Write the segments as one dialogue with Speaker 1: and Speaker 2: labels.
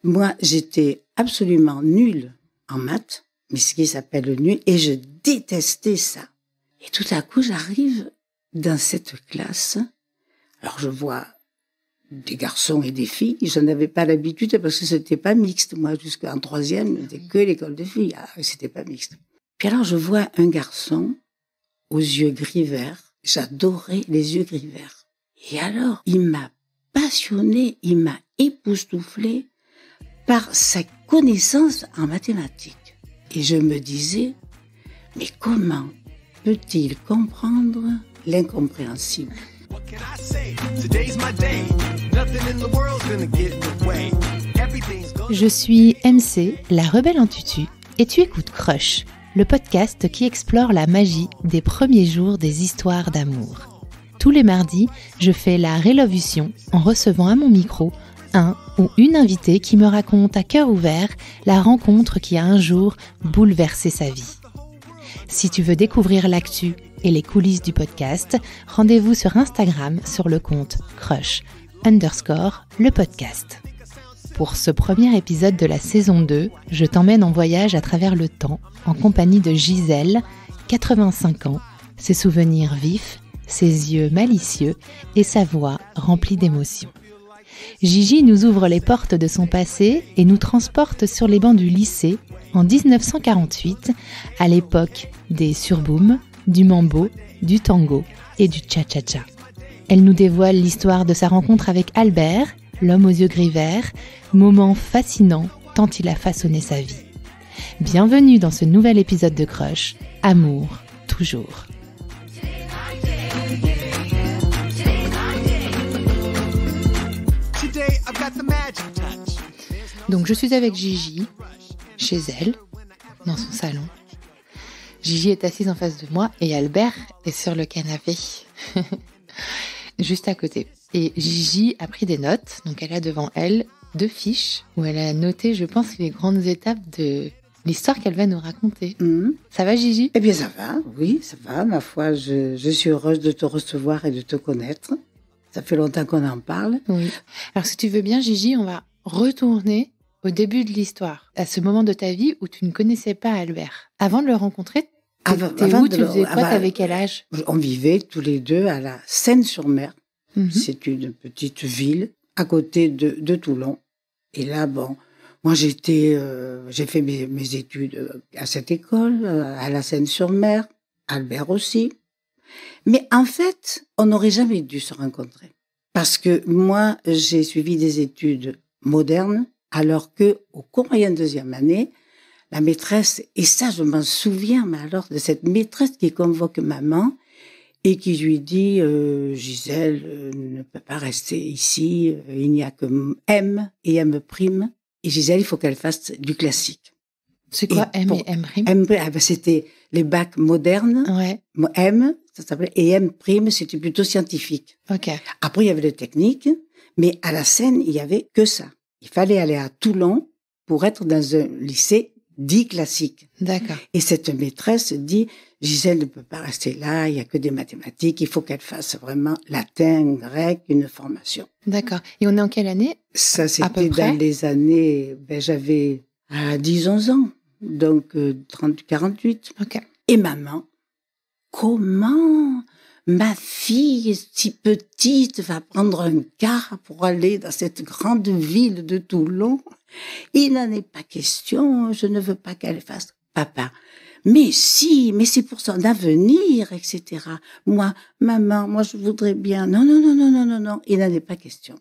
Speaker 1: Moi, j'étais absolument nulle en maths, mais ce qui s'appelle le nul, et je détestais ça. Et tout à coup, j'arrive dans cette classe. Alors, je vois des garçons et des filles. Je n'avais pas l'habitude parce que c'était pas mixte. Moi, jusqu'en troisième, c'était que l'école de filles. Ah, c'était pas mixte. Puis alors, je vois un garçon aux yeux gris-verts. J'adorais les yeux gris-verts. Et alors, il m'a passionné, il m'a époustouflé par sa connaissance en mathématiques. Et je me disais, mais comment peut-il comprendre l'incompréhensible?
Speaker 2: Je suis MC, la rebelle en tutu, et tu écoutes Crush, le podcast qui explore la magie des premiers jours des histoires d'amour. Tous les mardis, je fais la rélovution en recevant à mon micro un ou une invitée qui me raconte à cœur ouvert la rencontre qui a un jour bouleversé sa vie. Si tu veux découvrir l'actu et les coulisses du podcast, rendez-vous sur Instagram sur le compte crush_le podcast. Pour ce premier épisode de la saison 2, je t'emmène en voyage à travers le temps en compagnie de Gisèle, 85 ans, ses souvenirs vifs, ses yeux malicieux et sa voix remplie d'émotions. Gigi nous ouvre les portes de son passé et nous transporte sur les bancs du lycée en 1948, à l'époque des surboom, du mambo, du tango et du cha-cha-cha. Elle nous dévoile l'histoire de sa rencontre avec Albert, l'homme aux yeux gris verts, moment fascinant tant il a façonné sa vie. Bienvenue dans ce nouvel épisode de Crush, Amour, toujours. Donc je suis avec Gigi, chez elle, dans son salon. Gigi est assise en face de moi et Albert est sur le canapé, juste à côté. Et Gigi a pris des notes, donc elle a devant elle 2 fiches où elle a noté, je pense, les grandes étapes de l'histoire qu'elle va nous raconter. Ça va, Gigi ?
Speaker 1: Eh bien, ça va, oui, ça va. Ma foi, je suis heureuse de te recevoir et de te connaître. Ça fait longtemps qu'on en parle.
Speaker 2: Oui. Alors, si tu veux bien, Gigi, on va retourner au début de l'histoire, à ce moment de ta vie où tu ne connaissais pas Albert. Avant de le rencontrer, t'étais où ? Tu faisais quoi ? T'avais quel âge ?
Speaker 1: On vivait tous les deux à la Seine-sur-Mer. C'est une petite ville à côté de Toulon. Et là, bon, moi j'ai fait mes études à cette école, à la Seine-sur-Mer, Albert aussi. Mais en fait, on n'aurait jamais dû se rencontrer. Parce que moi, j'ai suivi des études modernes, alors que au cours moyen de 2e année, la maîtresse, et ça je m'en souviens, mais alors de cette maîtresse qui convoque maman et qui lui dit Gisèle ne peut pas rester ici, il n'y a que M et M'. Et Gisèle, il faut qu'elle fasse du classique.
Speaker 2: C'est quoi M et M'?
Speaker 1: C'était les bacs modernes.
Speaker 2: Ouais.
Speaker 1: M, ça s'appelait, et M', c'était plutôt scientifique.
Speaker 2: Ok.
Speaker 1: Après, il y avait le technique, mais à la Seine, il y avait que ça. Il fallait aller à Toulon pour être dans un lycée dit classique.
Speaker 2: D'accord.
Speaker 1: Et cette maîtresse dit, Gisèle ne peut pas rester là, il y a que des mathématiques, il faut qu'elle fasse vraiment latin, grec, une formation.
Speaker 2: D'accord. Et on est en quelle année ?
Speaker 1: Ça, c'était dans les années, j'avais 10-11 ans, donc 48.
Speaker 2: Ok.
Speaker 1: Et maman, comment ma fille si petite va prendre un car pour aller dans cette grande ville de Toulon? Il n'en est pas question, je ne veux pas qu'elle fasse. Papa, mais si, mais c'est pour son avenir, etc. Moi, maman, moi je voudrais bien. Non, il n'en est pas question.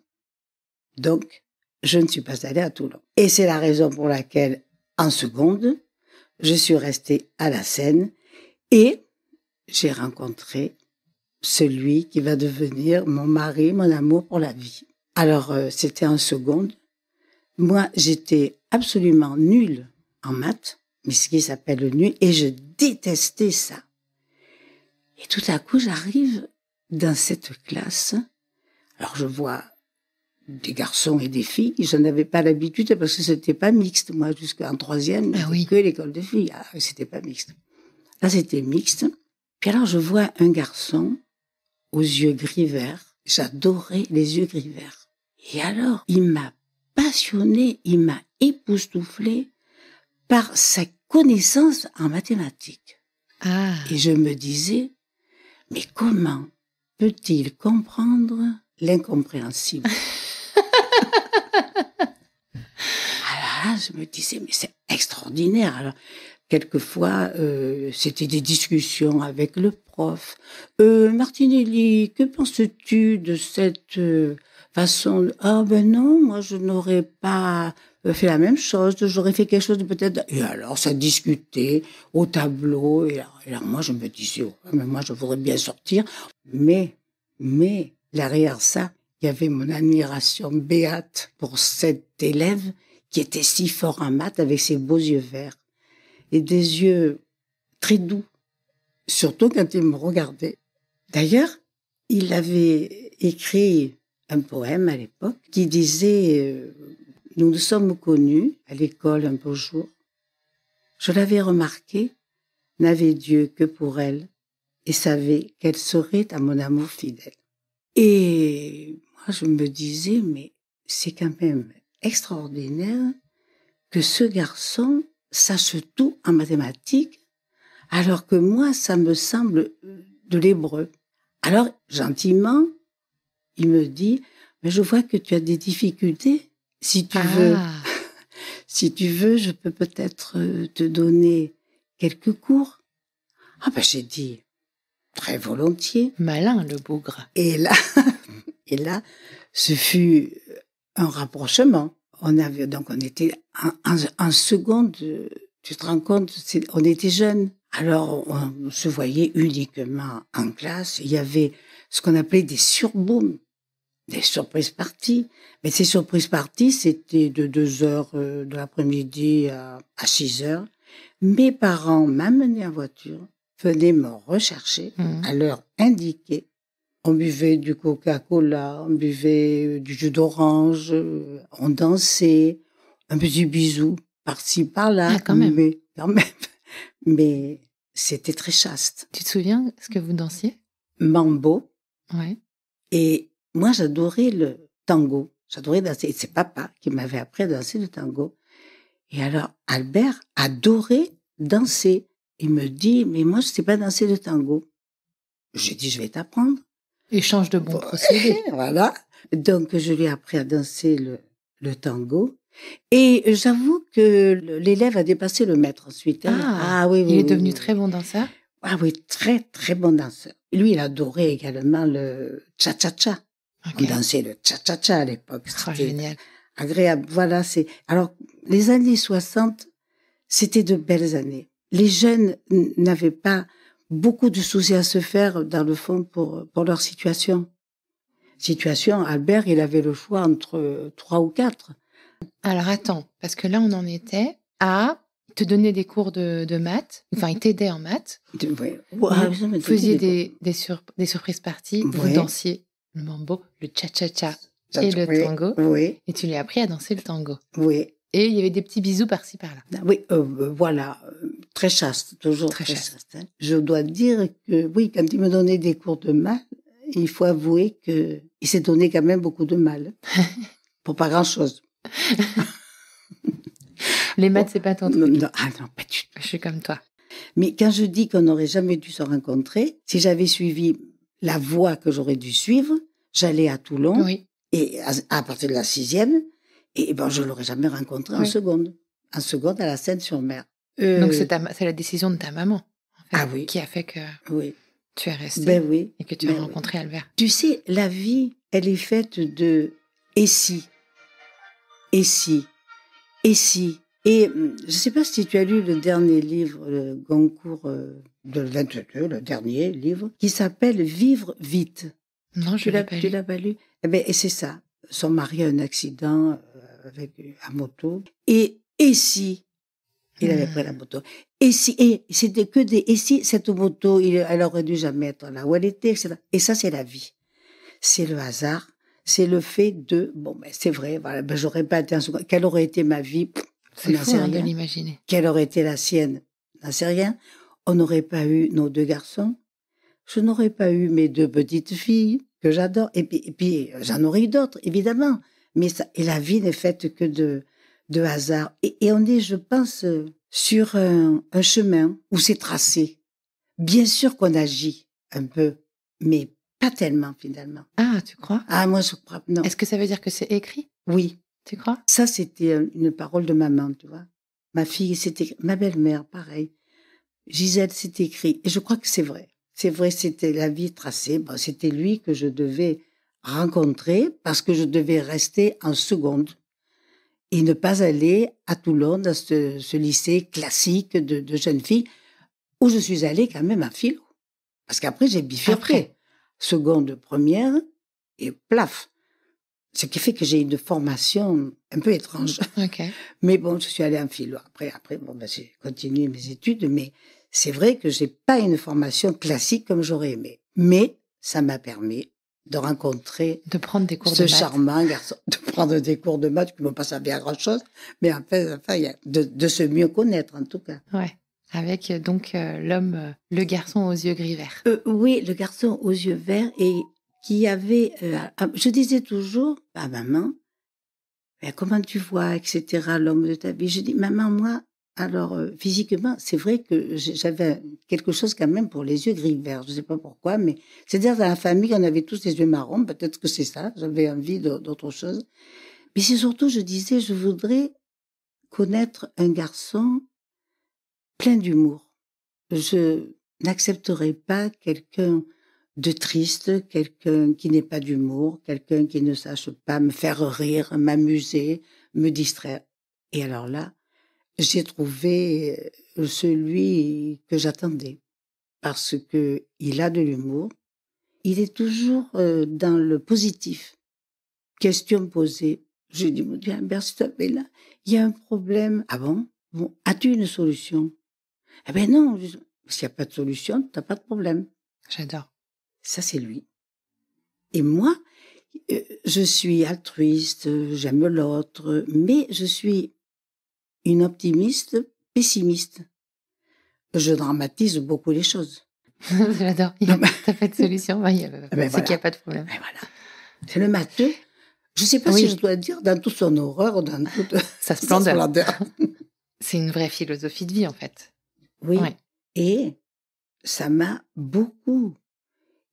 Speaker 1: Donc, je ne suis pas allée à Toulon. Et c'est la raison pour laquelle, en seconde, je suis restée à la Seine et j'ai rencontré celui qui va devenir mon mari, mon amour pour la vie. Alors, c'était en seconde. Moi, j'étais absolument nulle en maths, mais ce qui s'appelle le nul, et je détestais ça. Et tout à coup, j'arrive dans cette classe. Alors, je vois des garçons et des filles. Je n'avais pas l'habitude parce que c'était pas mixte. Moi, jusqu'en troisième, c'était que l'école de filles. Ah, c'était pas mixte. Là, c'était mixte. Puis alors, je vois un garçon aux yeux gris-verts. J'adorais les yeux gris-verts. Et alors, il m'a passionné, il m'a époustouflé par sa connaissance en mathématiques.
Speaker 2: Ah.
Speaker 1: Et je me disais, mais comment peut-il comprendre l'incompréhensible? Alors là, je me disais, mais c'est extraordinaire. Alors, quelquefois, c'était des discussions avec le prof. Martinelli, que penses-tu de cette façon? Ah ben non, moi je n'aurais pas fait la même chose, j'aurais fait quelque chose de peut-être... Et alors, ça discutait au tableau, et alors moi je me disais, oh, mais moi je voudrais bien sortir. Mais, derrière ça, il y avait mon admiration béate pour cet élève qui était si fort en maths avec ses beaux yeux verts et des yeux très doux, surtout quand il me regardait. D'ailleurs, il avait écrit un poème à l'époque qui disait « Nous nous sommes connus à l'école un beau jour. Je l'avais remarqué, n'avais Dieu que pour elle et savais qu'elle serait à mon amour fidèle. » Et moi, je me disais, mais c'est quand même extraordinaire que ce garçon sache tout en mathématiques, alors que moi, ça me semble de l'hébreu. Alors, gentiment, il me dit, mais je vois que tu as des difficultés. Si tu veux, si tu veux, je peux peut-être te donner quelques cours. Ah ben, j'ai dit, très volontiers.
Speaker 2: Malin, le bougre.
Speaker 1: Et là, ce fut un rapprochement. On était en seconde, tu te rends compte, on était jeunes. Alors, on se voyait uniquement en classe. Il y avait ce qu'on appelait des surbooms, des surprises parties. Mais ces surprises parties, c'était de 2h de l'après-midi à 6h. Mes parents m'amenaient en voiture, venaient me rechercher à l'heure indiquée. On buvait du Coca-Cola, on buvait du jus d'orange, on dansait, un petit bisou par-ci, par-là.
Speaker 2: Ah, quand même.
Speaker 1: Mais c'était très chaste.
Speaker 2: Tu te souviens ce que vous dansiez?
Speaker 1: Mambo.
Speaker 2: Ouais.
Speaker 1: Et moi, j'adorais le tango. J'adorais danser. Et c'est papa qui m'avait appris à danser le tango. Et alors, Albert adorait danser. Il me dit, mais moi, je ne sais pas danser le tango. J'ai dit, je vais t'apprendre.
Speaker 2: Échange de bons procédés.
Speaker 1: Voilà. Donc, je lui ai appris à danser le tango. Et j'avoue que l'élève a dépassé le maître ensuite.
Speaker 2: Oui, il est devenu très bon danseur.
Speaker 1: Ah oui, très, très bon danseur. Lui, il adorait également le cha-cha-cha. Okay. On dansait le cha-cha-cha à l'époque. C'était
Speaker 2: génial.
Speaker 1: Agréable. Voilà, alors, les années 60, c'était de belles années. Les jeunes n'avaient pas beaucoup de soucis à se faire, dans le fond, pour leur situation. Albert, il avait le choix entre 3 ou 4.
Speaker 2: Alors, attends, parce que là, on en était à te donner des cours de maths. Enfin, il t'aidait en maths.
Speaker 1: Oui.
Speaker 2: Vous faisiez des surprises parties. Oui. Vous dansiez le mambo, le cha-cha-cha et le tango.
Speaker 1: Oui.
Speaker 2: Et tu lui as appris à danser le tango.
Speaker 1: Oui.
Speaker 2: Et il y avait des petits bisous par-ci, par-là.
Speaker 1: Oui, voilà. Très chaste, toujours très chaste. Hein. Je dois dire que, oui, quand il me donnait des cours de maths, il faut avouer qu'il s'est donné quand même beaucoup de mal. Pour pas grand-chose.
Speaker 2: Les maths, c'est pas ton truc.
Speaker 1: Non, pas du tout.
Speaker 2: Je suis comme toi.
Speaker 1: Mais quand je dis qu'on n'aurait jamais dû se rencontrer, si j'avais suivi la voie que j'aurais dû suivre, j'allais à Toulon. Oui. Et à partir de la 6e, et ben, je l'aurais jamais rencontré en seconde. En seconde, à la Seine-sur-Mer.
Speaker 2: Donc, c'est la décision de ta maman, en fait,
Speaker 1: oui.
Speaker 2: qui a fait que tu es restée et que tu as rencontré Albert.
Speaker 1: Tu sais, la vie, elle est faite de « et si ». Et si. Et si. Et je ne sais pas si tu as lu le dernier livre, le Goncourt de 22, le dernier livre, qui s'appelle « Vivre vite ».
Speaker 2: Non, je ne l'ai pas lu.
Speaker 1: Tu l'as pas lu? Eh ben, et c'est ça. Son mari a un accident avec à moto. Et si il avait pris la moto? Et si, et c'était que des, et si cette moto, elle aurait dû jamais être là où elle était, etc. Et ça, c'est la vie. C'est le hasard. C'est le fait de, c'est vrai, voilà, j'aurais pas été quelle aurait été ma vie?
Speaker 2: C'est fou de l'imaginer.
Speaker 1: Quelle aurait été la sienne? On n'en sait rien. On n'aurait pas eu nos 2 garçons. Je n'aurais pas eu mes 2 petites filles que j'adore. Et puis j'en aurais eu d'autres, évidemment. Et la vie n'est faite que de hasard. Et on est, je pense, sur un chemin où c'est tracé. Bien sûr qu'on agit un peu, mais pas tellement finalement.
Speaker 2: Ah, tu crois?
Speaker 1: Ah, moi je crois, non.
Speaker 2: Est-ce que ça veut dire que c'est écrit?
Speaker 1: Oui.
Speaker 2: Tu crois?
Speaker 1: Ça, c'était une parole de maman, tu vois. Ma fille, c'était ma belle-mère, pareil. Gisèle, c'était écrit. Et je crois que c'est vrai. C'est vrai, c'était la vie tracée. Bon, c'était lui que je devais rencontrer parce que je devais rester en seconde et ne pas aller à Toulon dans ce lycée classique de jeunes filles où je suis allée quand même à philo. Parce qu'après, j'ai bifurqué.
Speaker 2: Après.
Speaker 1: Seconde, première et plaf. Ce qui fait que j'ai une formation un peu étrange.
Speaker 2: Ok.
Speaker 1: Mais bon, je suis allée en philo. Après, bon, ben, j'ai continué mes études, mais c'est vrai que j'ai pas une formation classique comme j'aurais aimé. Mais ça m'a permis de rencontrer
Speaker 2: De prendre des cours
Speaker 1: ce
Speaker 2: de maths.
Speaker 1: charmant garçon, de prendre des cours de maths qui m'ont pas servi à grand chose, mais enfin, de se mieux connaître, en tout cas.
Speaker 2: Ouais. Avec donc l'homme, le garçon aux yeux gris verts.
Speaker 1: Oui, le garçon aux yeux verts et qui avait, je disais toujours à maman, ben, comment tu vois, etc., l'homme de ta vie. Je dis, maman, moi, alors, physiquement, c'est vrai que j'avais quelque chose quand même pour les yeux gris-verts. Je sais pas pourquoi, mais c'est-à-dire dans la famille, on avait tous les yeux marrons. Peut-être que c'est ça. J'avais envie d'autre chose. Mais c'est surtout, je disais, je voudrais connaître un garçon plein d'humour. Je n'accepterai pas quelqu'un de triste, quelqu'un qui n'ait pas d'humour, quelqu'un qui ne sache pas me faire rire, m'amuser, me distraire. Et alors là, j'ai trouvé celui que j'attendais parce que il a de l'humour. Il est toujours dans le positif. Question posée. Je dis, mon Dieu, Albert, s'il te plaît, là, il y a un problème. Ah bon? Bon, as-tu une solution? Eh ben non, s'il n'y a pas de solution, t'as pas de problème.
Speaker 2: J'adore.
Speaker 1: Ça, c'est lui. Et moi, je suis altruiste, j'aime l'autre, mais je suis une optimiste pessimiste. Je dramatise beaucoup les choses.
Speaker 2: J'adore. T'as pas de solution, c'est qu'il n'y a pas de problème.
Speaker 1: Ben voilà. C'est le matheux. Je ne sais pas si je dois dire dans toute son horreur, dans toute
Speaker 2: sa splendeur.
Speaker 1: C'est
Speaker 2: une vraie philosophie de vie, en fait.
Speaker 1: Oui. Ouais. Et ça m'a beaucoup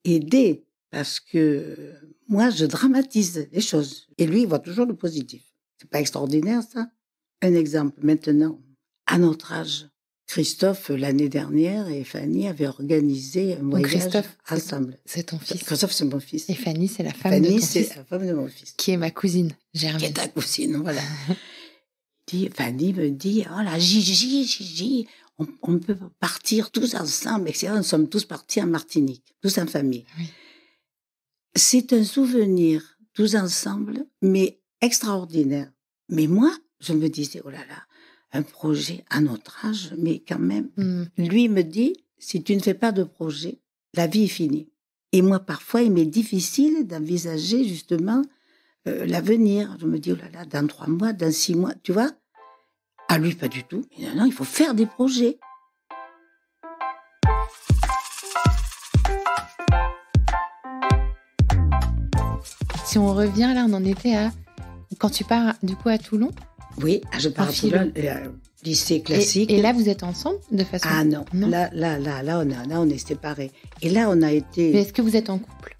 Speaker 1: aidée parce que moi, je dramatise les choses. Et lui, il voit toujours le positif. C'est pas extraordinaire, ça? Un exemple, maintenant, à notre âge, Christophe, l'année dernière, et Fanny avaient organisé un voyage ensemble.
Speaker 2: C'est ton fils.
Speaker 1: Christophe, c'est mon fils.
Speaker 2: Et Fanny, c'est la femme de ton fils.
Speaker 1: Fanny, c'est la femme de mon fils.
Speaker 2: Qui est ma cousine, Germaine.
Speaker 1: Qui est ta cousine, voilà. Fanny me dit, oh là, Gigi, on peut partir tous ensemble, etc. Nous sommes tous partis en Martinique, tous en famille.
Speaker 2: Oui.
Speaker 1: C'est un souvenir, tous ensemble, mais extraordinaire. Mais moi, je me disais, oh là là, un projet à notre âge, mais quand même. Lui me dit, si tu ne fais pas de projet, la vie est finie. Et moi, parfois, il m'est difficile d'envisager justement l'avenir. Je me dis, oh là là, dans 3 mois, dans 6 mois, tu vois? À lui, pas du tout. Mais non, il faut faire des projets.
Speaker 2: Si on revient, là, on en était à... Quand tu pars, du coup, à Toulon?
Speaker 1: Oui, je pars à Toulon, lycée classique.
Speaker 2: Et là, vous êtes ensemble, de façon...
Speaker 1: Ah non, là, on est séparés. Et là, on a été...
Speaker 2: Mais est-ce que vous êtes en couple?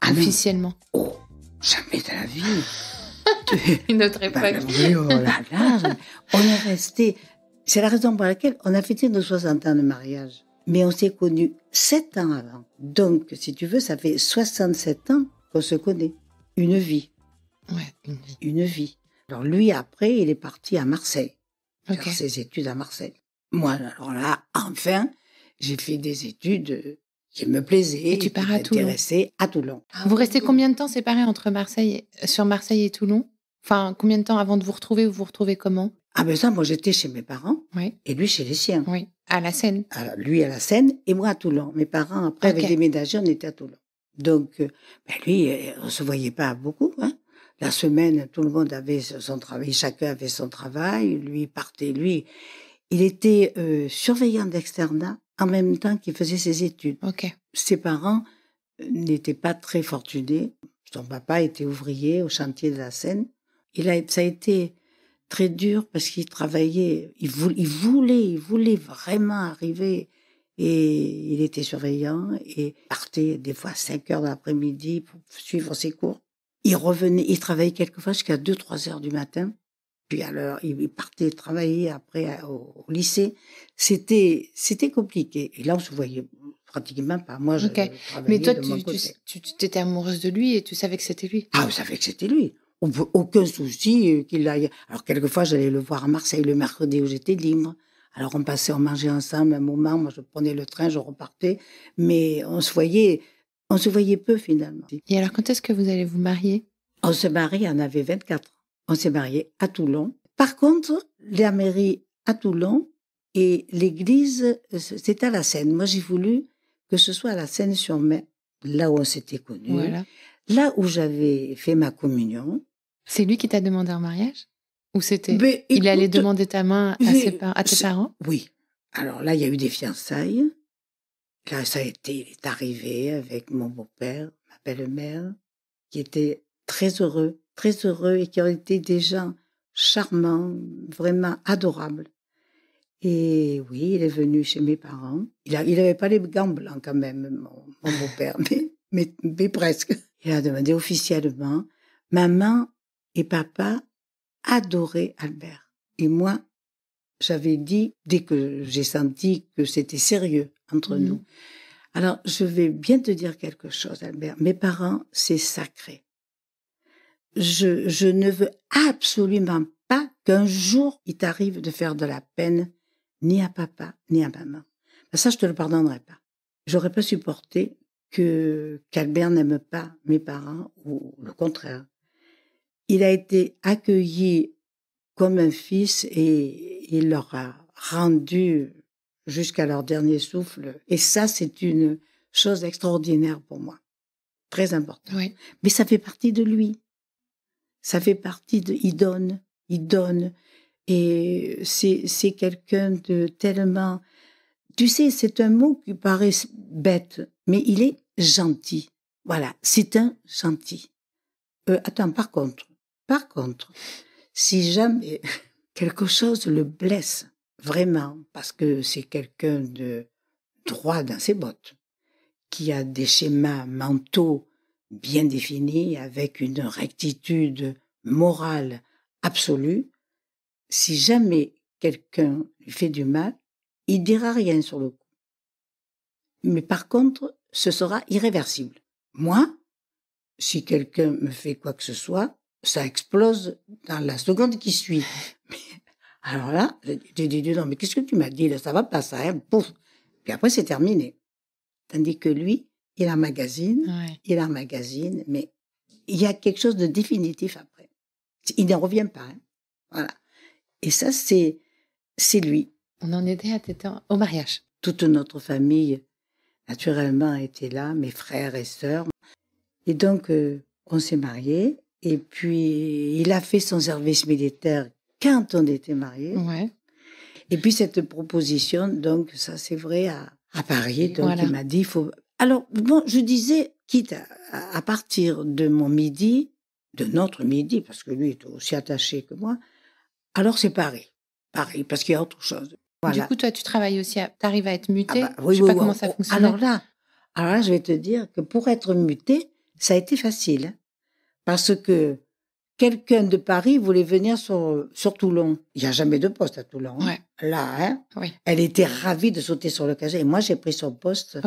Speaker 2: Officiellement?
Speaker 1: Non. Oh, jamais de la vie.
Speaker 2: Une autre époque.
Speaker 1: Oui, oh là là. On est restés... C'est la raison pour laquelle on a fêté nos 60 ans de mariage. Mais on s'est connus 7 ans avant. Donc, si tu veux, ça fait 67 ans qu'on se connaît. Une vie.
Speaker 2: Ouais, une vie.
Speaker 1: Une vie. Alors lui, après, il est parti à Marseille.
Speaker 2: Okay.
Speaker 1: Faire ses études à Marseille. Moi, alors là, enfin, j'ai fait des études qui me plaisaient.
Speaker 2: Et tu pars à Toulon.
Speaker 1: À Toulon.
Speaker 2: Vous restez combien de temps séparés entre sur Marseille et Toulon? Enfin, combien de temps avant de vous retrouver? Vous vous retrouvez comment?
Speaker 1: Ah ben ça, moi j'étais chez mes parents.
Speaker 2: Oui.
Speaker 1: Et lui chez les siens.
Speaker 2: Oui, à la Seine.
Speaker 1: Alors, lui à la Seine et moi à Toulon. Mes parents, après, avaient déménagé, on était à Toulon. Donc, lui, on se voyait pas beaucoup, hein. La semaine, tout le monde avait son travail, chacun avait son travail. Lui partait, il était surveillant d'externat en même temps qu'il faisait ses études.
Speaker 2: Okay.
Speaker 1: Ses parents n'étaient pas très fortunés. Son papa était ouvrier au chantier de la Seine. Ça a été très dur parce qu'il travaillait, il voulait vraiment arriver. Et il était surveillant et partait des fois à 5 heures de l'après-midi pour suivre ses cours. Il revenait, il travaillait quelquefois jusqu'à 2-3 heures du matin. Puis alors, il partait travailler après au lycée. C'était compliqué. Et là, on se voyait pratiquement pas. Moi, je travaillais
Speaker 2: mais toi,
Speaker 1: de mon côté.
Speaker 2: tu étais amoureuse de lui et tu savais que c'était lui.
Speaker 1: Ah, je savais que c'était lui. Aucun souci qu'il aille. Alors, quelquefois, j'allais le voir à Marseille le mercredi où j'étais libre. Alors, on mangeait ensemble un moment. Moi, je prenais le train, je repartais. Mais on se voyait peu, finalement.
Speaker 2: Et alors, quand est-ce que vous allez vous marier?
Speaker 1: On se marie, on avait 24 ans. On s'est marié à Toulon. Par contre, la mairie à Toulon et l'église, c'est à la Seine. Moi, j'ai voulu que ce soit à la Seine-sur-Mer, là où on s'était connus,
Speaker 2: Voilà.
Speaker 1: là où j'avais fait ma communion.
Speaker 2: C'est lui qui t'a demandé en mariage? Ou c'était...
Speaker 1: Mais,
Speaker 2: il allait demander ta main à tes parents?
Speaker 1: Oui. Alors là, il y a eu des fiançailles. Là, il est arrivé avec mon beau-père, ma belle-mère, qui était très heureux et qui ont été des gens charmants, vraiment adorables. Et oui, il est venu chez mes parents. Il avait pas les gants blancs quand même, mon beau-père, mais presque. Il a demandé officiellement. Maman et papa adoraient Albert. Et moi, j'avais dit, dès que j'ai senti que c'était sérieux entre nous. Alors, je vais bien te dire quelque chose, Albert. Mes parents, c'est sacré. Je ne veux absolument pas qu'un jour, il t'arrive de faire de la peine ni à papa, ni à maman. Ça, je te le pardonnerai pas. J'aurais pas supporté qu'Albert n'aime pas mes parents, ou le contraire. Il a été accueilli comme un fils et il leur a rendu jusqu'à leur dernier souffle. Et ça, c'est une chose extraordinaire pour moi. Très important.
Speaker 2: Oui.
Speaker 1: Mais ça fait partie de lui. Ça fait partie de... Il donne. Et c'est quelqu'un de tellement... Tu sais, c'est un mot qui paraît bête, mais il est gentil. Voilà, c'est un gentil. Attends, par contre, si jamais quelque chose le blesse, vraiment, parce que c'est quelqu'un de droit dans ses bottes, qui a des schémas mentaux bien définis, avec une rectitude morale absolue, si jamais quelqu'un lui fait du mal, il dira rien sur le coup. Mais par contre, ce sera irréversible. Moi, si quelqu'un me fait quoi que ce soit, ça explose dans la seconde qui suit. Alors là, j'ai dit, non, mais qu'est-ce que tu m'as dit là? Ça va pas, ça, hein? Pouf. Puis après, c'est terminé. Tandis que lui, il emmagasine, mais il y a quelque chose de définitif après. Il n'en revient pas, hein? Voilà. Et ça, c'est lui.
Speaker 2: On en était au mariage.
Speaker 1: Toute notre famille, naturellement, était là, mes frères et sœurs. Et donc, on s'est mariés. Et puis, il a fait son service militaire quand on était mariés.
Speaker 2: Ouais.
Speaker 1: Et puis, cette proposition, donc, ça, c'est vrai, à Paris. Donc, il m'a dit, il faut... Alors, bon, je disais, quitte à partir de mon midi, de notre midi, parce que lui est aussi attaché que moi, alors c'est Paris, parce qu'il y a autre chose. Voilà.
Speaker 2: Du coup, toi, tu travailles aussi, t'arrives à être muté.
Speaker 1: Oui,
Speaker 2: je sais pas comment ça fonctionne.
Speaker 1: Alors là, je vais te dire que pour être muté, ça a été facile, hein, parce que quelqu'un de Paris voulait venir sur Toulon. Il n'y a jamais de poste à Toulon. Hein.
Speaker 2: Ouais.
Speaker 1: Là, hein,
Speaker 2: oui.
Speaker 1: Elle était ravie de sauter sur l'occasion. Et moi, j'ai pris son poste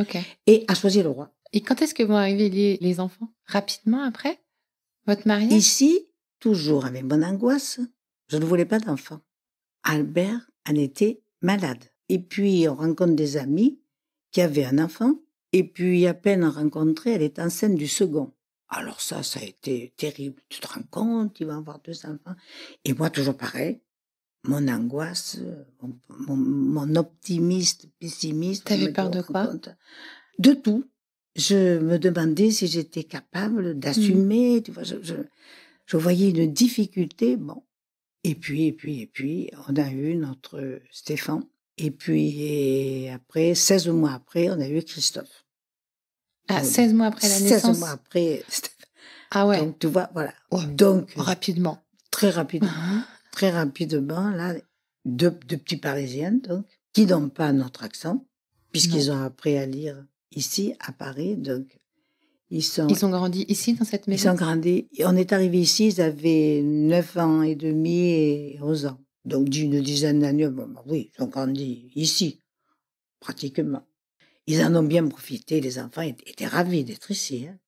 Speaker 1: et a choisi le roi.
Speaker 2: Et quand est-ce que vont arriver les enfants? Rapidement après votre mariage?
Speaker 1: Ici, toujours avec mon angoisse, je ne voulais pas d'enfant. Albert en était malade. Et puis, on rencontre des amis qui avaient un enfant. Et puis, à peine rencontrée, elle est enceinte du second. Alors ça a été terrible. Tu te rends compte, il va avoir 2 enfants. Et moi, toujours pareil. Mon angoisse, mon optimiste, pessimiste.
Speaker 2: T'avais peur de quoi?
Speaker 1: De tout. Je me demandais si j'étais capable d'assumer. Tu vois, je voyais une difficulté. Bon. Et puis, on a eu notre Stéphane. Et puis, après, 16 mois après, on a eu Christophe.
Speaker 2: Ah, 16 mois après la naissance?
Speaker 1: 16 mois après.
Speaker 2: Ah ouais.
Speaker 1: Donc, tu vois, voilà.
Speaker 2: Oh,
Speaker 1: donc,
Speaker 2: rapidement.
Speaker 1: Très rapidement. Très rapidement, là, deux petits Parisiens, donc, qui n'ont pas notre accent, puisqu'ils ont appris à lire ici, à Paris, donc,
Speaker 2: Ils ont grandi ici, dans cette maison?
Speaker 1: Ils ont grandi. On est arrivé ici, ils avaient 9 ans et demi et 11 ans. Donc, d'une dizaine d'années, oui, ils ont grandi ici, pratiquement. Ils en ont bien profité, les enfants étaient ravis d'être ici. Hein.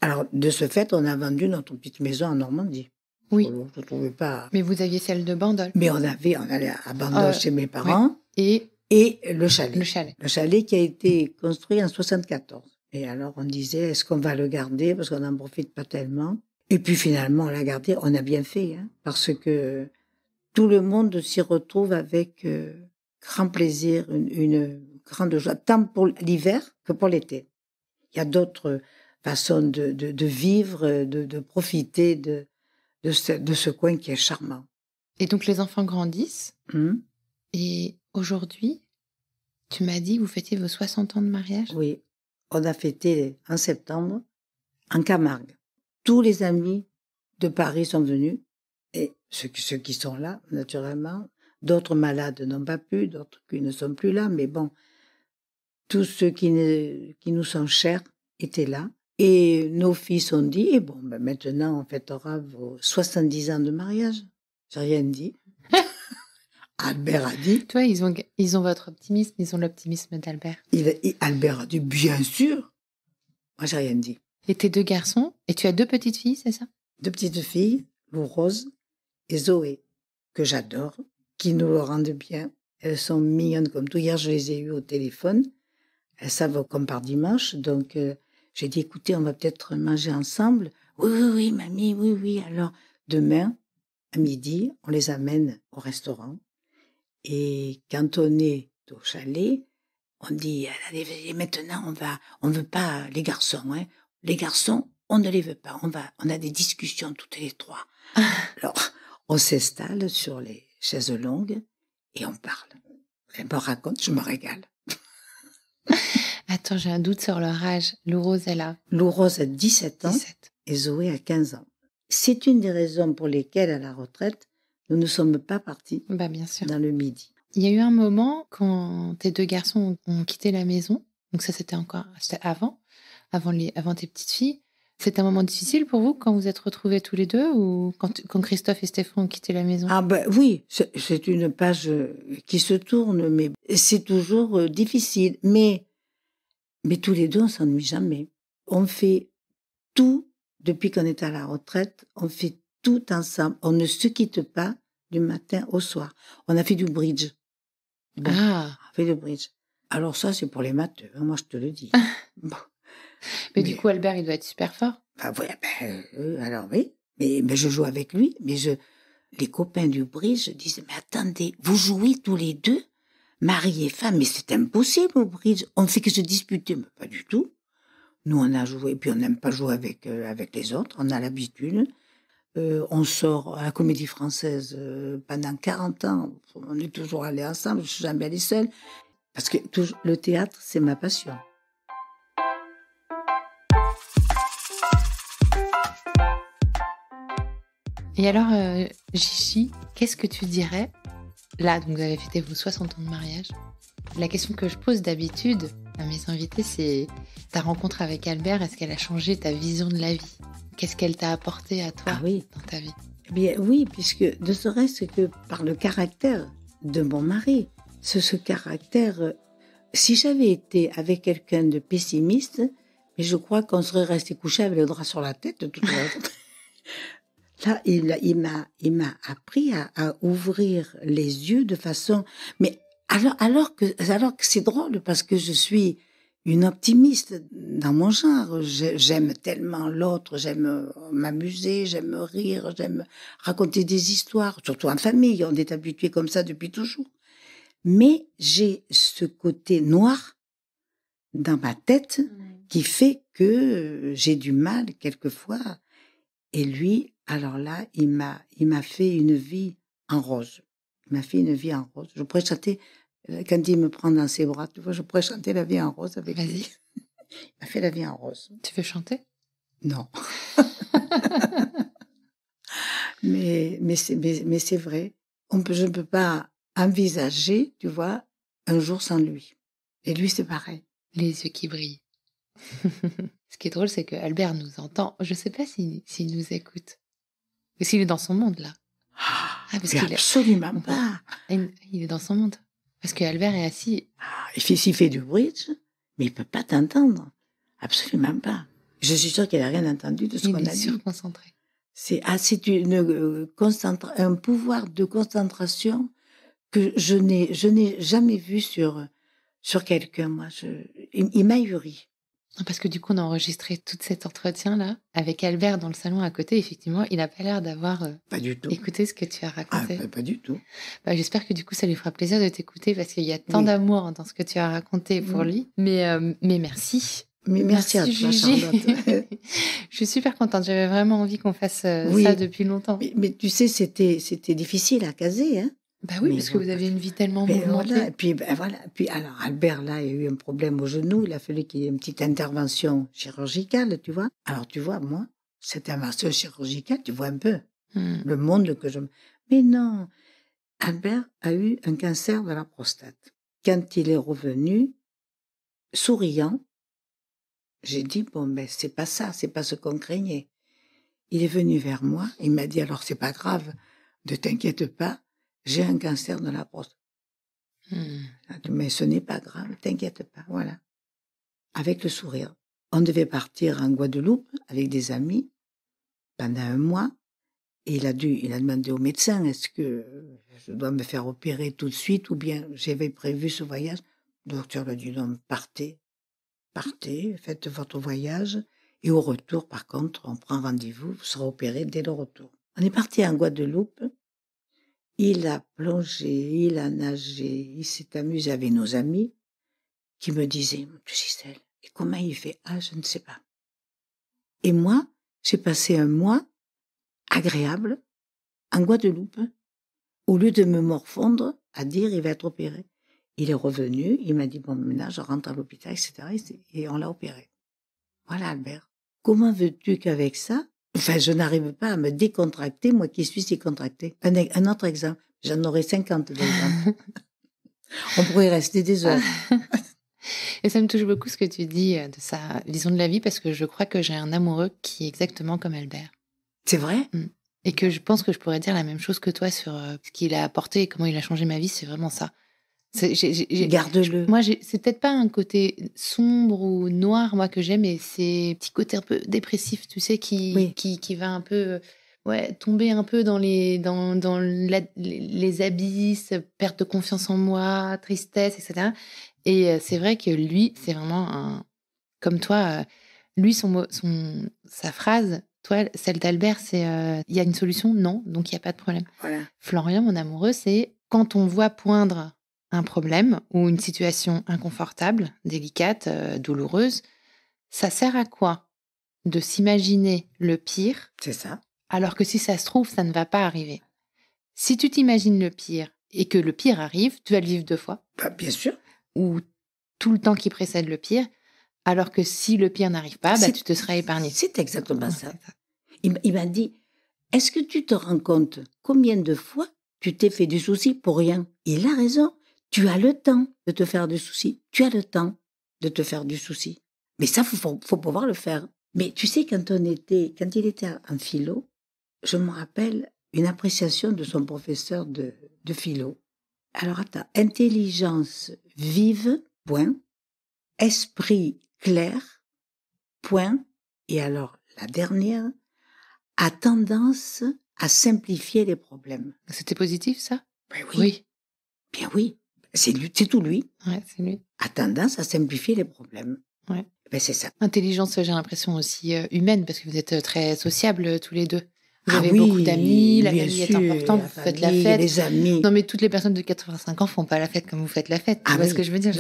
Speaker 1: Alors, de ce fait, on a vendu notre petite maison en Normandie.
Speaker 2: Oui.
Speaker 1: Je ne trouvais pas...
Speaker 2: Mais vous aviez celle de Bandol.
Speaker 1: Mais on allait à Bandol chez mes parents.
Speaker 2: Ouais.
Speaker 1: Et le chalet.
Speaker 2: Le chalet.
Speaker 1: Le chalet qui a été construit en 74. Et alors, on disait, est-ce qu'on va le garder? Parce qu'on n'en profite pas tellement. Et puis, finalement, on l'a gardé. On a bien fait, hein, parce que tout le monde s'y retrouve avec grand plaisir, une grande joie, tant pour l'hiver que pour l'été. Il y a d'autres façons de vivre, de profiter de ce coin qui est charmant.
Speaker 2: Et donc, les enfants grandissent. Et aujourd'hui, tu m'as dit que vous fêtiez vos 60 ans de mariage?
Speaker 1: Oui. On a fêté en septembre, en Camargue. Tous les amis de Paris sont venus, et ceux qui sont là, naturellement. D'autres malades n'ont pas pu, d'autres qui ne sont plus là, mais bon, tous ceux qui nous sont chers étaient là. Et nos fils ont dit, bon, ben maintenant on fêtera vos 70 ans de mariage. J'ai rien dit. Albert a dit.
Speaker 2: Toi, ils ont votre optimisme, ils ont l'optimisme d'Albert.
Speaker 1: Albert a dit, bien sûr. Moi, j'ai rien dit.
Speaker 2: Et tes 2 garçons, et tu as 2 petites filles, c'est ça?
Speaker 1: 2 petites filles, Lou Rose et Zoé, que j'adore, qui nous le rendent bien. Elles sont mignonnes comme tout. Hier, je les ai eues au téléphone. Elles savent comme par dimanche. Donc, j'ai dit, écoutez, on va peut-être manger ensemble. Oui, mamie, oui. Alors, demain, à midi, on les amène au restaurant. Et quand on est au chalet, on dit, allez, maintenant, on veut pas les garçons, hein. Les garçons, on ne les veut pas. On a des discussions toutes les 3. Alors, on s'installe sur les chaises longues et on parle. Elle me raconte, je me régale.
Speaker 2: Attends, j'ai un doute sur leur âge. Lou Rose, elle a...
Speaker 1: Lou Rose a 17 ans et Zoé a 15 ans. C'est une des raisons pour lesquelles, à la retraite, nous ne sommes pas partis
Speaker 2: bien sûr.
Speaker 1: Dans le Midi.
Speaker 2: Il y a eu un moment quand tes 2 garçons ont quitté la maison, donc ça c'était avant tes petites filles. C'était un moment difficile pour vous quand vous êtes retrouvés tous les deux, ou quand Christophe et Stéphane ont quitté la maison?
Speaker 1: Oui, c'est une page qui se tourne, mais c'est toujours difficile. Mais tous les deux, on s'ennuie jamais. On fait tout, depuis qu'on est à la retraite, on fait tout ensemble. On ne se quitte pas du matin au soir. On a fait du bridge. On a fait du bridge. Alors ça, c'est pour les matheux, hein, moi je te le dis. Bon.
Speaker 2: Mais du coup, Albert, il doit être super fort.
Speaker 1: Alors oui, mais je joue avec lui. Mais les copains du bridge disaient, mais attendez, vous jouez tous les deux, mari et femme, mais c'est impossible au bridge. On ne fait que se disputer, mais pas du tout. Nous, on a joué, puis on n'aime pas jouer avec les autres, on a l'habitude. On sort à la Comédie Française pendant 40 ans. On est toujours allés ensemble, je ne suis jamais allée seule. Parce que le théâtre, c'est ma passion.
Speaker 2: Et alors, Gigi, qu'est-ce que tu dirais? Là, donc vous avez fêté vos 60 ans de mariage. La question que je pose d'habitude à mes invités, c'est ta rencontre avec Albert, est-ce qu'elle a changé ta vision de la vie? Qu'est-ce qu'elle t'a apporté à toi dans ta vie?
Speaker 1: Eh bien, oui, puisque ne serait-ce que par le caractère de mon mari. Ce caractère, si j'avais été avec quelqu'un de pessimiste, mais je crois qu'on serait resté couché avec le drap sur la tête de toute façon. Là, il m'a appris à ouvrir les yeux de façon... Mais alors que c'est drôle, parce que je suis une optimiste dans mon genre. J'aime tellement l'autre, j'aime m'amuser, j'aime rire, j'aime raconter des histoires, surtout en famille, on est habitué comme ça depuis toujours. Mais j'ai ce côté noir dans ma tête qui fait que j'ai du mal quelquefois. Et lui, alors là, il m'a fait une vie en rose. Il m'a fait une vie en rose. Je pourrais chanter, quand il me prend dans ses bras, tu vois, je pourrais chanter la vie en rose avec lui. Il m'a fait la vie en rose.
Speaker 2: Tu veux chanter?
Speaker 1: Non. Mais c'est vrai. Je ne peux pas envisager, tu vois, un jour sans lui. Et lui, c'est pareil.
Speaker 2: Les yeux qui brillent. Ce qui est drôle, c'est que Albert nous entend. Je ne sais pas s'il nous écoute. Parce qu'il est dans son monde, là.
Speaker 1: Parce qu'il absolument pas.
Speaker 2: Il est dans son monde. Parce que Albert est assis.
Speaker 1: S'il fait du bridge, mais il ne peut pas t'entendre. Absolument pas. Je suis sûre qu'il n'a rien entendu de ce qu'on a dit.
Speaker 2: Il est surconcentré.
Speaker 1: C'est un pouvoir de concentration que je n'ai jamais vu sur quelqu'un. Moi, il m'a ahuri.
Speaker 2: Parce que du coup, on a enregistré tout cet entretien-là avec Albert dans le salon à côté. Effectivement, il n'a pas l'air d'avoir écouté ce que tu as raconté.
Speaker 1: Pas du tout.
Speaker 2: J'espère que du coup, ça lui fera plaisir de t'écouter parce qu'il y a tant d'amour dans ce que tu as raconté pour lui. Mais merci.
Speaker 1: Mais merci à toi, Charlotte.
Speaker 2: Je suis super contente. J'avais vraiment envie qu'on fasse ça depuis longtemps.
Speaker 1: Mais tu sais, c'était difficile à caser, hein.
Speaker 2: Parce que vous avez une vie tellement mouvementée.
Speaker 1: Puis alors, Albert, là, il a eu un problème au genou. Il a fallu qu'il y ait une petite intervention chirurgicale, tu vois. Alors, tu vois, moi, cette intervention chirurgicale, tu vois un peu le monde que je... Mais non, Albert a eu un cancer de la prostate. Quand il est revenu, souriant, j'ai dit, c'est pas ça, c'est pas ce qu'on craignait. Il est venu vers moi, il m'a dit, alors c'est pas grave, ne t'inquiète pas, j'ai un cancer de la prostate. Mais ce n'est pas grave, t'inquiète pas, voilà. Avec le sourire. On devait partir en Guadeloupe avec des amis pendant 1 mois. Et il a demandé au médecin, est-ce que je dois me faire opérer tout de suite ou bien j'avais prévu ce voyage. Le docteur lui a dit, non, partez, faites votre voyage. Et au retour, par contre, on prend rendez-vous, vous serez opéré dès le retour. On est parti en Guadeloupe. Il a plongé, il a nagé, il s'est amusé avec nos amis qui me disaient, Gisèle, et comment il fait? Je ne sais pas. Et moi, j'ai passé 1 mois agréable en Guadeloupe, au lieu de me morfondre à dire il va être opéré. Il est revenu, il m'a dit, maintenant je rentre à l'hôpital, etc. Et on l'a opéré. Voilà, Albert. Comment veux-tu qu'avec ça, je n'arrive pas à me décontracter, moi qui suis si contractée. Un autre exemple, j'en aurais 50 d'exemples. On pourrait rester des heures.
Speaker 2: Et ça me touche beaucoup ce que tu dis de sa vision de la vie, parce que je crois que j'ai un amoureux qui est exactement comme Albert.
Speaker 1: C'est vrai ?
Speaker 2: Et que je pense que je pourrais dire la même chose que toi sur ce qu'il a apporté et comment il a changé ma vie, c'est vraiment ça.
Speaker 1: Garde-le.
Speaker 2: Moi, c'est peut-être pas un côté sombre ou noir, moi, que j'aime, mais c'est un petit côté un peu dépressif, tu sais, qui va un peu tomber un peu dans les abysses, perte de confiance en moi, tristesse, etc. Et c'est vrai que lui, c'est vraiment comme toi, lui, sa phrase, toi, celle d'Albert, c'est il y a une solution? Non, donc il n'y a pas de problème.
Speaker 1: Voilà.
Speaker 2: Florian, mon amoureux, c'est quand on voit poindre un problème ou une situation inconfortable, délicate, douloureuse, ça sert à quoi de s'imaginer le pire?
Speaker 1: C'est ça.
Speaker 2: Alors que si ça se trouve, ça ne va pas arriver. Si tu t'imagines le pire et que le pire arrive, tu vas le vivre 2 fois.
Speaker 1: Bien sûr.
Speaker 2: Ou tout le temps qui précède le pire, alors que si le pire n'arrive pas, tu te seras épargné.
Speaker 1: C'est exactement ça. Il m'a dit, est-ce que tu te rends compte combien de fois tu t'es fait du souci pour rien? Il a raison. Tu as le temps de te faire du souci. Tu as le temps de te faire du souci. Mais ça, faut pouvoir le faire. Mais tu sais, quand il était en philo, je me rappelle une appréciation de son professeur de philo. Alors attends, intelligence vive, point, esprit clair, point, et alors la dernière, a tendance à simplifier les problèmes.
Speaker 2: C'était positif, ça?
Speaker 1: Oui. Bien oui. C'est tout lui.
Speaker 2: Ouais, c'est lui.
Speaker 1: A tendance à simplifier les problèmes.
Speaker 2: Ouais.
Speaker 1: C'est ça.
Speaker 2: Intelligence, j'ai l'impression aussi humaine, parce que vous êtes très sociables tous les deux. Vous avez beaucoup d'amis, la famille est importante, vous faites la fête.
Speaker 1: Les amis.
Speaker 2: Non, mais toutes les personnes de 85 ans font pas la fête comme vous faites la fête. Tu vois ce que je veux dire?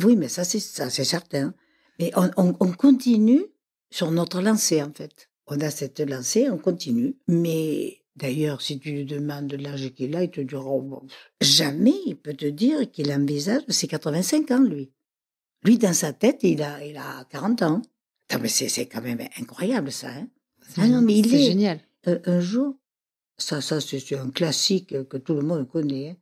Speaker 1: Oui, mais ça, c'est certain. Mais on continue sur notre lancée, en fait. On a cette lancée, on continue. Mais d'ailleurs, si tu lui demandes l'âge qu'il a, il te dira, jamais il peut te dire qu'il envisage ses 85 ans, lui. Lui, dans sa tête, il a 40 ans. Non, mais c'est quand même incroyable, ça, hein.
Speaker 2: Non, mais c'est génial.
Speaker 1: un jour, ça c'est un classique que tout le monde connaît, hein.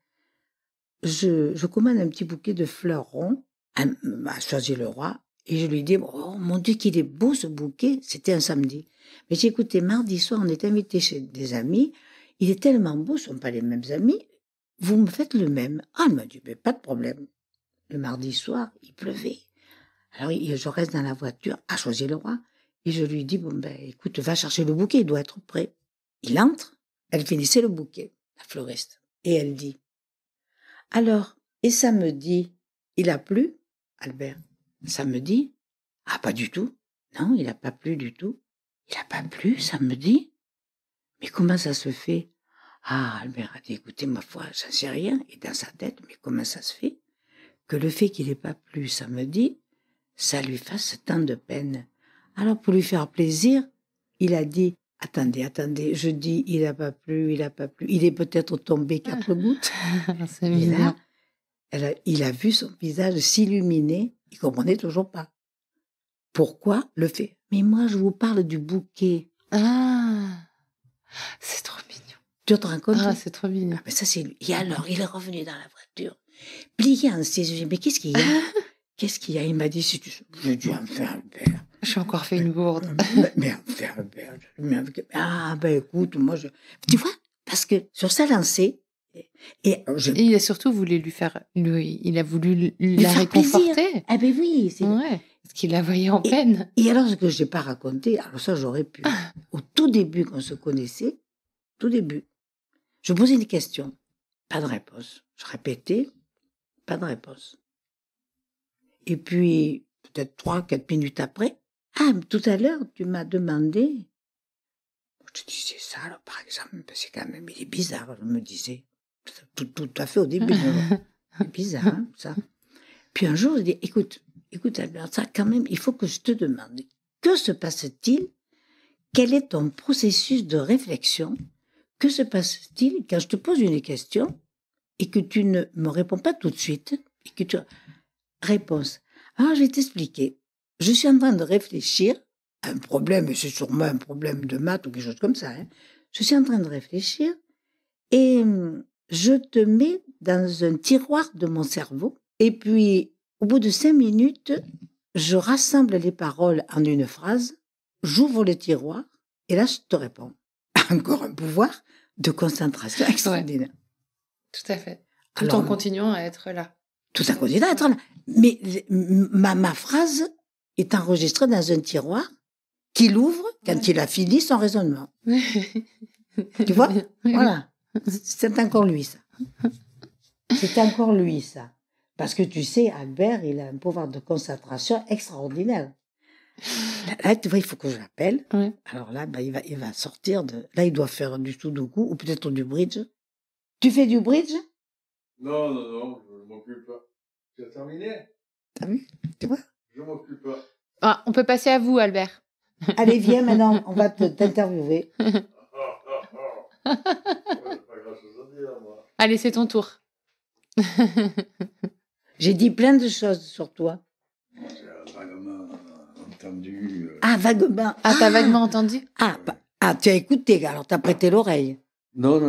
Speaker 1: Je commande un petit bouquet de fleurs ronds à Choisy-le-Roi et je lui dis, oh mon Dieu, qu'il est beau ce bouquet. C'était un samedi. Mais j'ai écouté, mardi soir, on est invité chez des amis. Il est tellement beau, ce ne sont pas les mêmes amis. Vous me faites le même. Ah, elle m'a dit, mais pas de problème. Le mardi soir, il pleuvait. Alors, je reste dans la voiture à Choisy-le-Roi et je lui dis, bon, ben, écoute, va chercher le bouquet, il doit être prêt. Il entre, elle finissait le bouquet, la fleuriste. Et elle dit, alors, et samedi, il a plu, Albert? Samedi? Ah, pas du tout. Non, il n'a pas plu du tout. Il n'a pas plu samedi? Mais comment ça se fait? Ah, Albert a dit, écoutez, ma foi, j'en sais rien. Et dans sa tête, mais comment ça se fait que le fait qu'il n'ait pas plu samedi, ça lui fasse tant de peine? Alors, pour lui faire plaisir, il a dit, attendez, je dis, il n'a pas plu, il est peut-être tombé 4 gouttes.
Speaker 2: C'est
Speaker 1: Et
Speaker 2: mignon.
Speaker 1: là, il a vu son visage s'illuminer, il comprenait toujours pas. Pourquoi le fait? Mais moi, je vous parle du bouquet.
Speaker 2: Ah, c'est trop mignon.
Speaker 1: Tu te rends compte?
Speaker 2: Ah, c'est trop mignon.
Speaker 1: Ah, mais ça, c'est lui. Et alors, il est revenu dans la voiture, plié en ses yeux. Mais qu'est-ce qu'il y a? Qu'est-ce qu'il y a? Il m'a dit, si tu... J'ai dû en faire un verre.
Speaker 2: J'ai encore fait une gourde.
Speaker 1: Mais en faire un verre. Ah, ben écoute, moi, je... Tu vois? Parce que sur sa lancée, et
Speaker 2: il a surtout voulu lui faire... il a voulu
Speaker 1: lui
Speaker 2: la
Speaker 1: faire
Speaker 2: réconforter.
Speaker 1: plaisir. Ah ben oui.
Speaker 2: Ouais, parce qu'il la voyait en peine.
Speaker 1: Et alors, ce que je n'ai pas raconté, alors ça, j'aurais pu. Au tout début, quand on se connaissait, tout début, je posais une question. Pas de réponse. Je répétais, pas de réponse. Et puis, peut-être 3-4 minutes après, ah, tout à l'heure, tu m'as demandé. Je disais ça, alors, par exemple, parce que quand même, il est bizarre, je me disais. Tout à fait au début. C'est bizarre, hein, ça. Puis un jour, je dis, écoute, Albert, ça, quand même, il faut que je te demande, que se passe-t-il? Quel est ton processus de réflexion? Que se passe-t-il quand je te pose une question et que tu ne me réponds pas tout de suite et que tu... Réponse. Alors, je vais t'expliquer. Je suis en train de réfléchir à un problème, et c'est sûrement un problème de maths ou quelque chose comme ça. Hein. Je suis en train de réfléchir et je te mets dans un tiroir de mon cerveau. Et puis, au bout de 5 minutes, je rassemble les paroles en une phrase, j'ouvre le tiroir et là, je te réponds. Encore un pouvoir de concentration extraordinaire.
Speaker 2: Ouais. Tout à fait. Tout en continuant à être là.
Speaker 1: Tout en continuant à être là. Mais ma phrase est enregistrée dans un tiroir qu'il ouvre quand il a fini son raisonnement. Tu vois? Voilà. C'est encore lui, ça. C'est encore lui, ça. Parce que tu sais, Albert, il a un pouvoir de concentration extraordinaire. Là, tu vois, il faut que je l'appelle. Ouais. Alors là, il va sortir de... Là, il doit faire du sudoku ou peut-être du bridge. Tu fais du bridge?
Speaker 3: Non, je m'occupe pas. Tu as terminé?
Speaker 1: T'as vu? Tu vois?
Speaker 3: Je m'occupe pas.
Speaker 2: Ah, on peut passer à vous, Albert.
Speaker 1: Allez, viens maintenant, on va t'interviewer.
Speaker 3: Ouais, pas grand-chose à dire, moi.
Speaker 2: Allez, c'est ton tour.
Speaker 1: J'ai dit plein de choses sur toi.
Speaker 3: J'ai vaguement entendu.
Speaker 1: Ah, vaguement.
Speaker 2: Ah, t'as vaguement entendu?
Speaker 1: Ah, tu as écouté, alors t'as prêté l'oreille.
Speaker 3: Non,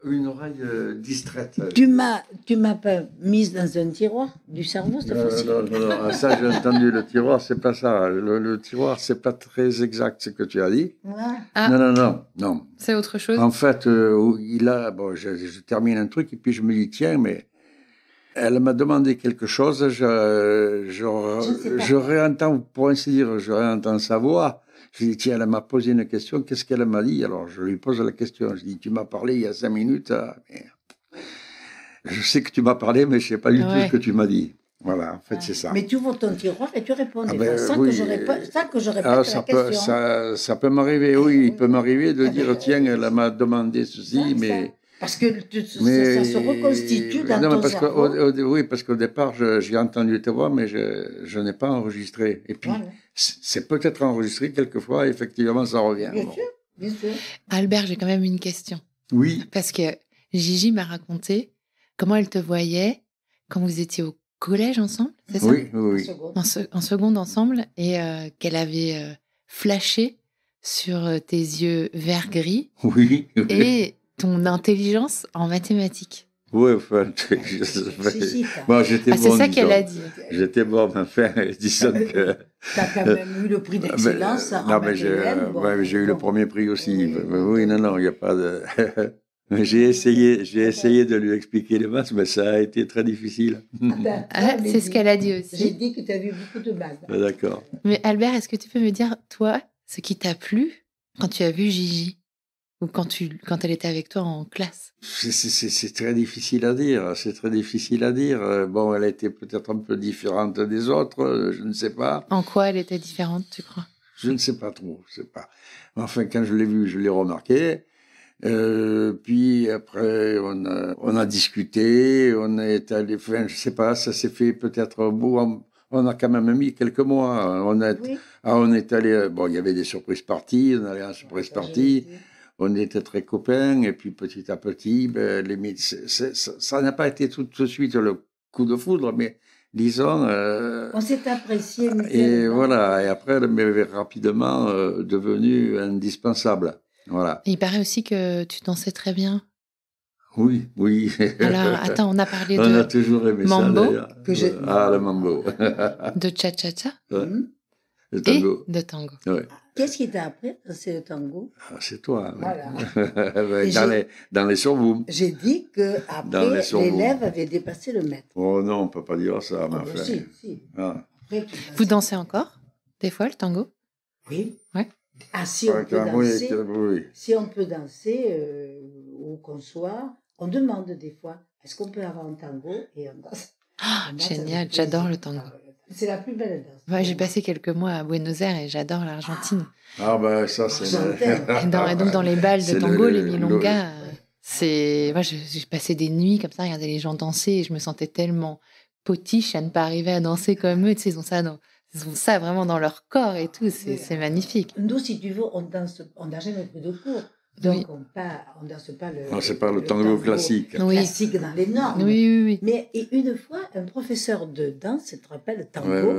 Speaker 3: une oreille distraite.
Speaker 1: Tu m'as pas mise dans un tiroir du cerveau, cette fois-ci?
Speaker 3: Non, ça j'ai entendu, le tiroir, c'est pas ça. Le tiroir, c'est pas très exact ce que tu as dit.
Speaker 1: Ouais.
Speaker 2: Ah.
Speaker 3: Non.
Speaker 2: C'est autre chose?
Speaker 3: En fait, je termine un truc et puis je me dis, tiens, mais elle m'a demandé quelque chose, je réentends, pour ainsi dire, je réentends sa voix. Je dis, tiens, elle m'a posé une question, qu'est-ce qu'elle m'a dit? Alors, je lui pose la question. Je dis, tu m'as parlé il y a 5 minutes. Mais... Je sais que tu m'as parlé, mais je ne sais pas du tout ce que tu m'as dit. Voilà, en fait, c'est ça.
Speaker 1: Mais tu ouvres ton tiroir et tu réponds. Sans que je répète la
Speaker 3: question. Ça peut m'arriver, oui. Il peut m'arriver de dire, tiens, elle m'a demandé ceci, mais...
Speaker 1: Parce que ça se reconstitue dans ton cerveau.
Speaker 3: Oui, parce qu'au départ, j'ai entendu ta voix, mais je n'ai pas enregistré. Et puis, c'est peut-être enregistré quelquefois, effectivement, ça revient.
Speaker 1: Bien sûr.
Speaker 2: Albert, j'ai quand même une question.
Speaker 3: Oui.
Speaker 2: Parce que Gigi m'a raconté comment elle te voyait quand vous étiez au collège ensemble, c'est ça?
Speaker 3: Oui.
Speaker 2: En seconde ensemble, et qu'elle avait flashé sur tes yeux vert-gris
Speaker 3: Oui.
Speaker 2: et ton intelligence en mathématiques.
Speaker 3: Oui, enfin, bon, j'étais
Speaker 2: Ah, c'est
Speaker 3: bon.
Speaker 2: ça qu'elle a dit.
Speaker 3: J'étais bon, mais enfin, disons que.
Speaker 1: T'as quand même eu le prix d'excellence.
Speaker 3: Non, mais j'ai eu le premier prix aussi. Oui, non, il n'y a pas de. J'ai essayé de lui expliquer les maths, mais ça a été très difficile.
Speaker 2: C'est ce qu'elle a dit aussi.
Speaker 1: J'ai dit que tu as vu beaucoup de maths.
Speaker 3: D'accord.
Speaker 2: Mais Albert, est-ce que tu peux me dire, toi, ce qui t'a plu quand tu as vu Gigi ou quand elle était avec toi en classe?
Speaker 3: C'est très difficile à dire. C'est très difficile à dire. Bon, elle était peut-être un peu différente des autres, je ne sais pas.
Speaker 2: En quoi elle était différente, tu crois?
Speaker 3: Je ne sais pas trop, je sais pas. Enfin, quand je l'ai vue, je l'ai remarqué. Puis après, on a discuté, on est allé, enfin, je sais pas, ça s'est fait peut-être beau. On a quand même mis quelques mois. On est allé, bon, il y avait des surprises parties, on allait en surprise party. On était très copains, et puis petit à petit, ça n'a pas été tout de suite le coup de foudre, mais disons.
Speaker 1: On s'est apprécié.
Speaker 3: Et voilà, et après, elle m'est rapidement devenue indispensable. Voilà.
Speaker 2: Et il paraît aussi que tu dansais très bien.
Speaker 3: Oui.
Speaker 2: Alors, attends, on a parlé
Speaker 3: on a toujours aimé
Speaker 2: mambo,
Speaker 3: ça, d'ailleurs. Le mambo.
Speaker 2: De cha-cha-cha.
Speaker 3: Ouais. Le tango.
Speaker 2: Et de tango.
Speaker 3: Ouais.
Speaker 1: Qu'est-ce qui t'a appris à danser le tango?
Speaker 3: C'est toi.
Speaker 1: Voilà.
Speaker 3: Dans les surboom.
Speaker 1: J'ai dit qu'après, l'élève avait dépassé le maître.
Speaker 3: Oh non, on ne peut pas dire ça, ma frère.
Speaker 1: Si.
Speaker 3: Ah.
Speaker 1: Après,
Speaker 2: vous dansez encore, des fois, le tango?
Speaker 1: Oui.
Speaker 2: Ouais.
Speaker 1: Ah, si on peut danser,
Speaker 3: oui.
Speaker 1: Si on peut danser où qu'on soit, on demande des fois, est-ce qu'on peut avoir un tango et on danse.
Speaker 2: Génial, j'adore le tango.
Speaker 1: C'est la plus belle danse.
Speaker 2: Ouais, j'ai passé quelques mois à Buenos Aires et j'adore l'Argentine.
Speaker 3: Ah ben ça c'est.
Speaker 2: Et donc dans les balles de tango, les milongas, moi j'ai passé des nuits comme ça, regarder les gens danser et je me sentais tellement potiche à ne pas arriver à danser comme eux. Tu sais, ils ont ça vraiment dans leur corps et tout, c'est magnifique.
Speaker 1: Nous, si tu veux, on n'a jamais pris de cours. Donc, on ne danse pas
Speaker 3: c'est pas le tango classique.
Speaker 1: Classique dans les normes.
Speaker 2: Oui.
Speaker 1: Mais une fois, un professeur de danse, tu te rappelles, tango,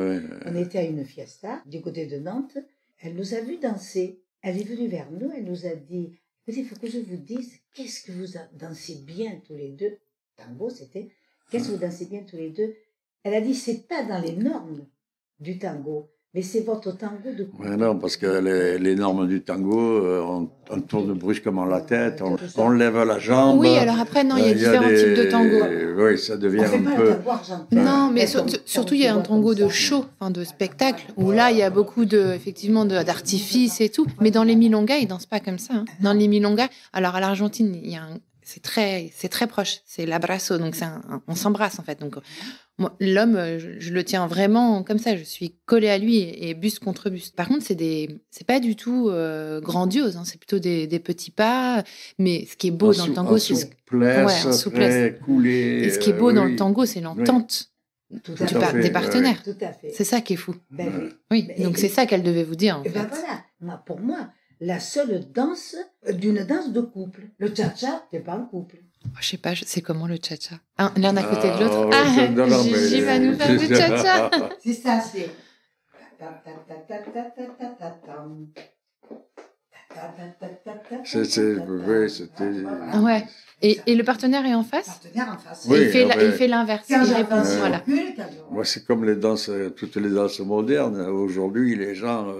Speaker 1: on était à une fiesta du côté de Nantes, elle nous a vu danser. Elle est venue vers nous, elle nous a dit, écoutez, il faut que je vous dise, qu'est-ce que vous dansez bien tous les deux. Tango, c'était, qu'est-ce que vous dansez bien tous les deux. Elle a dit, c'est pas dans les normes du tango. Mais c'est votre tango de couple.
Speaker 3: Ouais, non, parce que les normes du tango, on tourne brusquement la tête, on lève la jambe.
Speaker 2: Oui, alors après, non, il y a différents types de tango.
Speaker 3: Oui, ça devient un peu...
Speaker 2: Non, mais surtout, il y a un tango de show, de spectacle, où là, il y a beaucoup d'artifices et tout. Mais dans les milongas, ils dansent pas comme ça. Hein. Dans les milongas, alors à l'Argentine, il y a c'est très proche, c'est l'abrazo, donc on s'embrasse en fait. Donc moi, l'homme, je le tiens vraiment comme ça, je suis collée à lui et buste contre buste. Par contre, c'est pas du tout grandiose, hein, c'est plutôt des petits pas. Mais ce qui est beau dans le tango, c'est
Speaker 3: souplesse, coulée.
Speaker 2: Et ce qui est beau dans le tango, c'est l'entente des partenaires.
Speaker 1: Tout à fait.
Speaker 2: C'est ça qui est fou.
Speaker 1: Oui,
Speaker 2: donc c'est ça qu'elle devait vous dire. En fait.
Speaker 1: Voilà, pour moi. La seule danse d'une danse de couple. Le cha-cha, c'est pas un couple.
Speaker 2: Je sais pas, c'est comment le cha-cha. L'un à côté de l'autre. Gigi va nous faire du cha-cha.
Speaker 1: C'est ça, c'est...
Speaker 2: Ouais. Et le partenaire est en face?
Speaker 1: Oui,
Speaker 2: il fait l'inverse. Il répond. Voilà.
Speaker 3: Moi, c'est comme toutes les danses modernes. Aujourd'hui, les gens...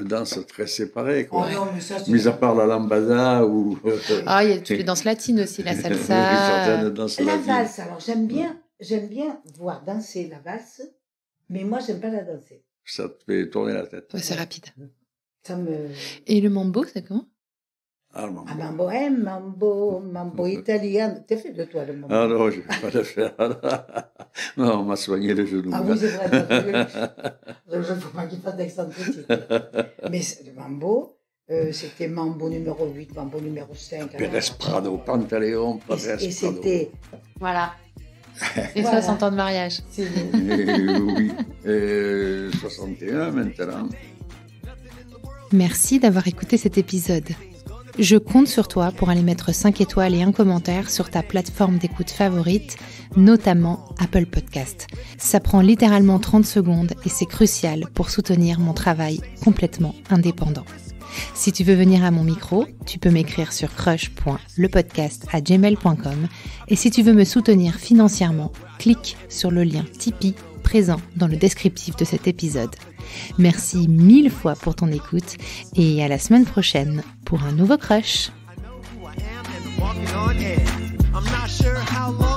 Speaker 3: danse très séparée, quoi.
Speaker 1: Oh non,
Speaker 3: mis à part la lambada ou...
Speaker 2: il y a toutes les danses latines aussi, la salsa.
Speaker 1: La valse, alors j'aime bien voir danser la valse, mais moi, j'aime pas la danser.
Speaker 3: Ça te fait tourner la tête.
Speaker 2: Ouais, c'est rapide.
Speaker 1: Et
Speaker 2: le mambo, c'est comment?
Speaker 3: Le mambo.
Speaker 1: Mambo italien. T'as fait de toi le mambo?
Speaker 3: Ah non, je ne vais pas le faire. Non, on m'a soigné le genou.
Speaker 1: Ah oui, c'est vrai. Il ne faut pas qu'il fasse d'excentricité. Mais le mambo, c'était mambo numéro 8, mambo numéro 5.
Speaker 3: Pérez Prado, Pantaleon, Pérez Prado.
Speaker 1: Et c'était...
Speaker 2: Voilà. Et 60 ans de mariage.
Speaker 3: Oui. 61 maintenant.
Speaker 2: Merci d'avoir écouté cet épisode. Je compte sur toi pour aller mettre 5 étoiles et un commentaire sur ta plateforme d'écoute favorite, notamment Apple Podcast. Ça prend littéralement 30 secondes et c'est crucial pour soutenir mon travail complètement indépendant. Si tu veux venir à mon micro, tu peux m'écrire sur crush.lepodcast@gmail.com et si tu veux me soutenir financièrement, clique sur le lien Tipeee présent dans le descriptif de cet épisode. Merci 1000 fois pour ton écoute et à la semaine prochaine pour un nouveau Crush. I'm not sure how long